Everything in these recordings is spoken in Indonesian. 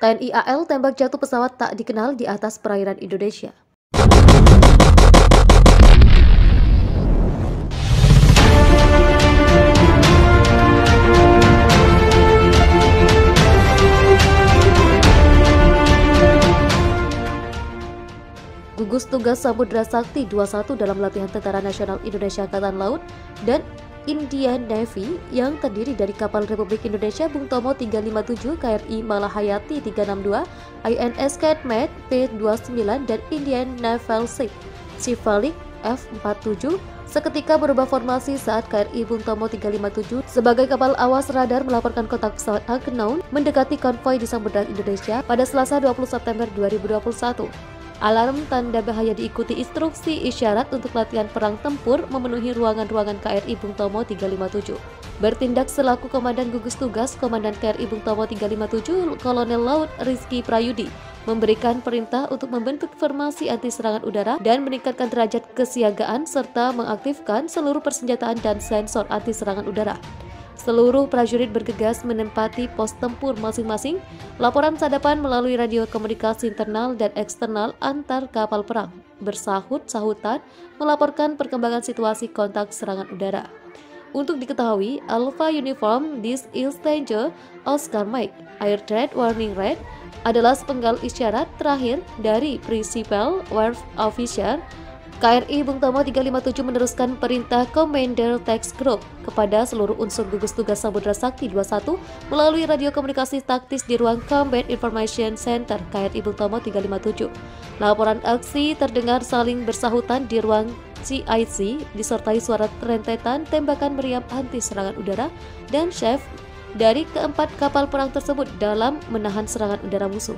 TNI AL tembak jatuh pesawat tak dikenal di atas perairan Indonesia. Gugus Tugas Samudra Sakti 21 dalam latihan Tentara Nasional Indonesia Angkatan Laut dan Indian Navy yang terdiri dari kapal Republik Indonesia Bung Tomo 357, KRI Malahayati 362, INS Katmed P29 dan Indian Naval Ship Shivalik F47 seketika berubah formasi saat KRI Bung Tomo 357 sebagai kapal awas radar melaporkan kontak pesawat unknown mendekati konvoi di Samudra Indonesia pada Selasa 20 September 2021. Alarm tanda bahaya diikuti instruksi isyarat untuk latihan perang tempur memenuhi ruangan-ruangan KRI Bung Tomo 357. Bertindak selaku Komandan Gugus Tugas, Komandan KRI Bung Tomo 357, Kolonel Laut Rizky Prayudi, memberikan perintah untuk membentuk formasi anti serangan udara dan meningkatkan derajat kesiagaan serta mengaktifkan seluruh persenjataan dan sensor anti serangan udara. Seluruh prajurit bergegas menempati pos tempur masing-masing. Laporan sadapan melalui radio komunikasi internal dan eksternal antar kapal perang bersahut-sahutan melaporkan perkembangan situasi kontak serangan udara. Untuk diketahui, Alpha Uniform This is Danger Oscar Mike Air Threat Warning Red adalah sepenggal isyarat terakhir dari Principal Wharf Officer KRI Bung Tomo 357 meneruskan perintah Commander Task Group kepada seluruh unsur Gugus Tugas Samudra Sakti 21 melalui radio komunikasi taktis di ruang Combat Information Center KRI Bung Tomo 357. Laporan aksi terdengar saling bersahutan di ruang CIC disertai suara rentetan tembakan meriam anti serangan udara dan chef dari keempat kapal perang tersebut dalam menahan serangan udara musuh.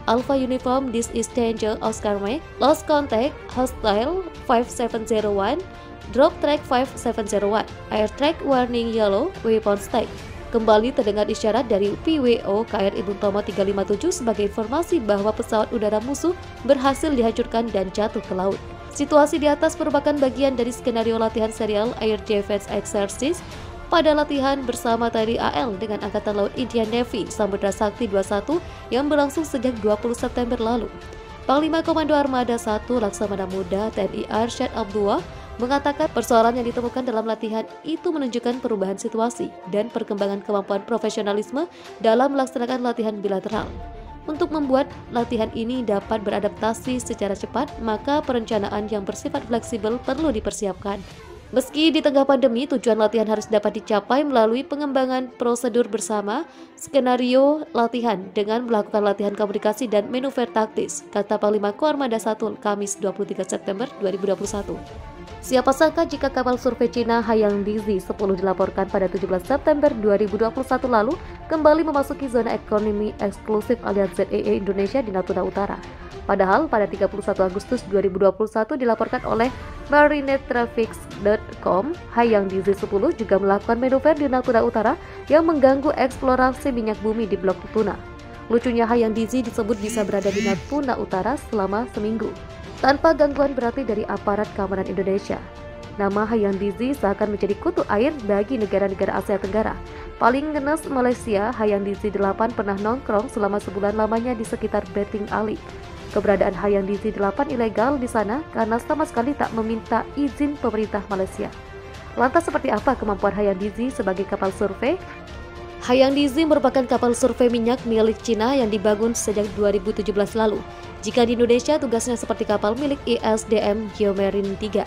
Alpha Uniform This is Danger Oscar Mike Lost Contact Hostile 5701 Drop Track 5701 Air Track Warning Yellow Weapon Stack. Kembali terdengar isyarat dari PWO KRI Bung Tomo 357 sebagai informasi bahwa pesawat udara musuh berhasil dihancurkan dan jatuh ke laut. Situasi di atas merupakan bagian dari skenario latihan serial Air Defense Exercise pada latihan bersama TNI AL dengan Angkatan Laut Indian Navy Samudra Sakti 21 yang berlangsung sejak 20 September lalu. Panglima Komando Armada 1 Laksamana Muda TNI Arsyad Abdullah mengatakan persoalan yang ditemukan dalam latihan itu menunjukkan perubahan situasi dan perkembangan kemampuan profesionalisme dalam melaksanakan latihan bilateral. Untuk membuat latihan ini dapat beradaptasi secara cepat, maka perencanaan yang bersifat fleksibel perlu dipersiapkan. Meski di tengah pandemi, tujuan latihan harus dapat dicapai melalui pengembangan prosedur bersama, skenario latihan dengan melakukan latihan komunikasi dan manuver taktis, kata Panglima Koarmada 1 Kamis 23 September 2021. Siapa sangka jika kapal survei Cina Hayang Dizi 10 dilaporkan pada 17 September 2021 lalu kembali memasuki zona ekonomi eksklusif alias ZEE Indonesia di Natuna Utara. Padahal pada 31 Agustus 2021 dilaporkan oleh marinetraffic.com, Hayang Dizi 10 juga melakukan manuver di Natuna Utara yang mengganggu eksplorasi minyak bumi di Blok Tuna. Lucunya Hayang Dizi disebut bisa berada di Natuna Utara selama seminggu, tanpa gangguan berarti dari aparat keamanan Indonesia. Nama Hayang Dizi seakan menjadi kutu air bagi negara-negara Asia Tenggara. Paling ngenes Malaysia, Hayang Dizi 8 pernah nongkrong selama sebulan lamanya di sekitar Betting Alley. Keberadaan Hayang Dizi 8 ilegal di sana karena sama sekali tak meminta izin pemerintah Malaysia. Lantas seperti apa kemampuan Hayang Dizi sebagai kapal survei? Hayang Dizi merupakan kapal survei minyak milik Cina yang dibangun sejak 2017 lalu. Jika di Indonesia tugasnya seperti kapal milik ISDM Geomarine 3.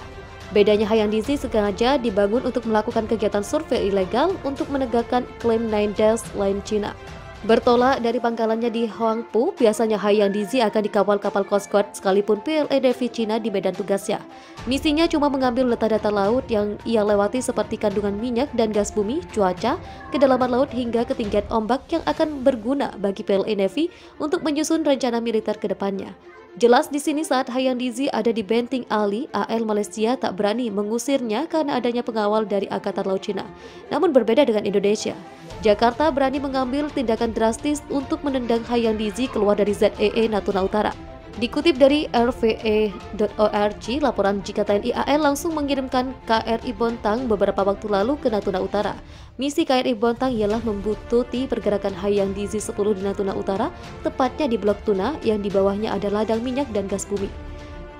Bedanya Hayang Dizi sengaja dibangun untuk melakukan kegiatan survei ilegal untuk menegakkan klaim Nine Dash Line Cina. Bertolak dari pangkalannya di Huangpu, biasanya Hayang Dizi akan dikawal kapal Coast Guard sekalipun PLA Navy Cina di medan tugasnya. Misinya cuma mengambil data-data laut yang ia lewati seperti kandungan minyak dan gas bumi, cuaca, kedalaman laut hingga ketinggian ombak yang akan berguna bagi PLA Navy untuk menyusun rencana militer ke depannya. Jelas di sini saat Hayang Dizi ada di Benting Ali, AL Malaysia tak berani mengusirnya karena adanya pengawal dari Angkatan Laut Cina. Namun berbeda dengan Indonesia. Jakarta berani mengambil tindakan drastis untuk menendang Hayang Dizi keluar dari ZEE Natuna Utara. Dikutip dari rve.org, laporan jika TNI AL langsung mengirimkan KRI Bontang beberapa waktu lalu ke Natuna Utara. Misi KRI Bontang ialah membututi pergerakan Hayang Dizi 10 di Natuna Utara, tepatnya di Blok Tuna yang di bawahnya ada ladang minyak dan gas bumi.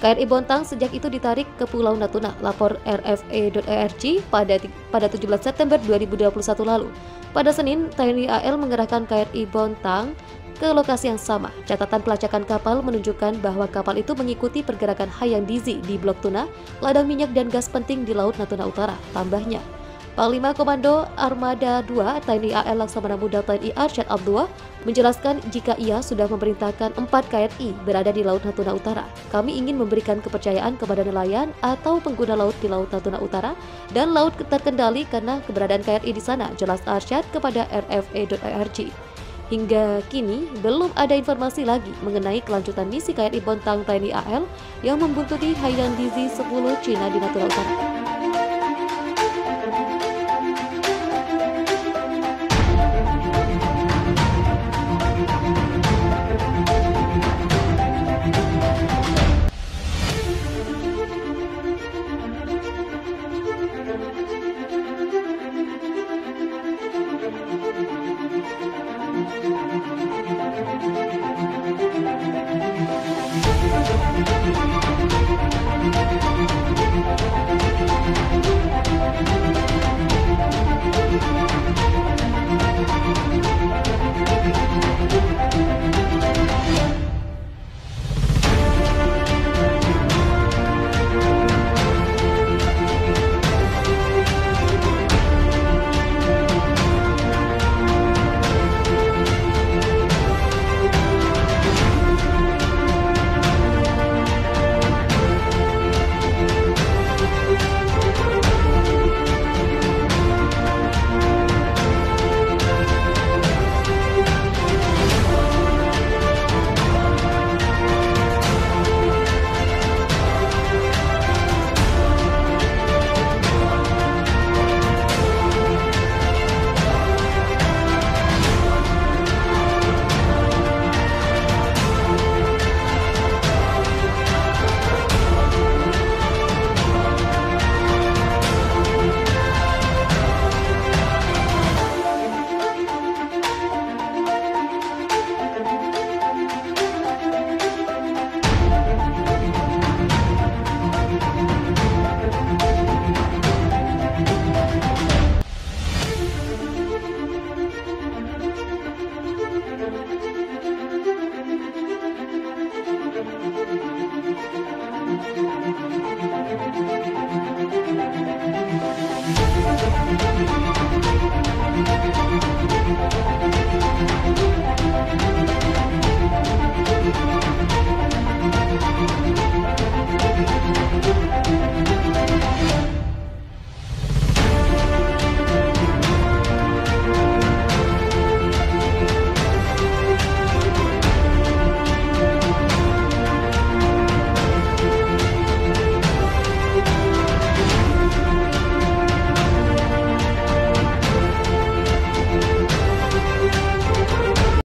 KRI Bontang sejak itu ditarik ke Pulau Natuna, lapor rfe.org pada 17 September 2021 lalu. Pada Senin, TNI AL mengerahkan KRI Bontang ke lokasi yang sama. Catatan pelacakan kapal menunjukkan bahwa kapal itu mengikuti pergerakan Hayang Dizi di Blok Tuna, ladang minyak dan gas penting di Laut Natuna Utara. Tambahnya, Panglima Komando Armada 2 TNI AL Laksamana Muda TNI Arsyad Abdullah menjelaskan jika ia sudah memerintahkan 4 KRI berada di Laut Natuna Utara. Kami ingin memberikan kepercayaan kepada nelayan atau pengguna laut di Laut Natuna Utara dan laut terkendali karena keberadaan KRI di sana, jelas Arsyad kepada rfe.org. Hingga kini, belum ada informasi lagi mengenai kelanjutan misi KRI Bontang TNI AL yang membuntuti Hayang Dizi 10 Cina di Natuna Utara.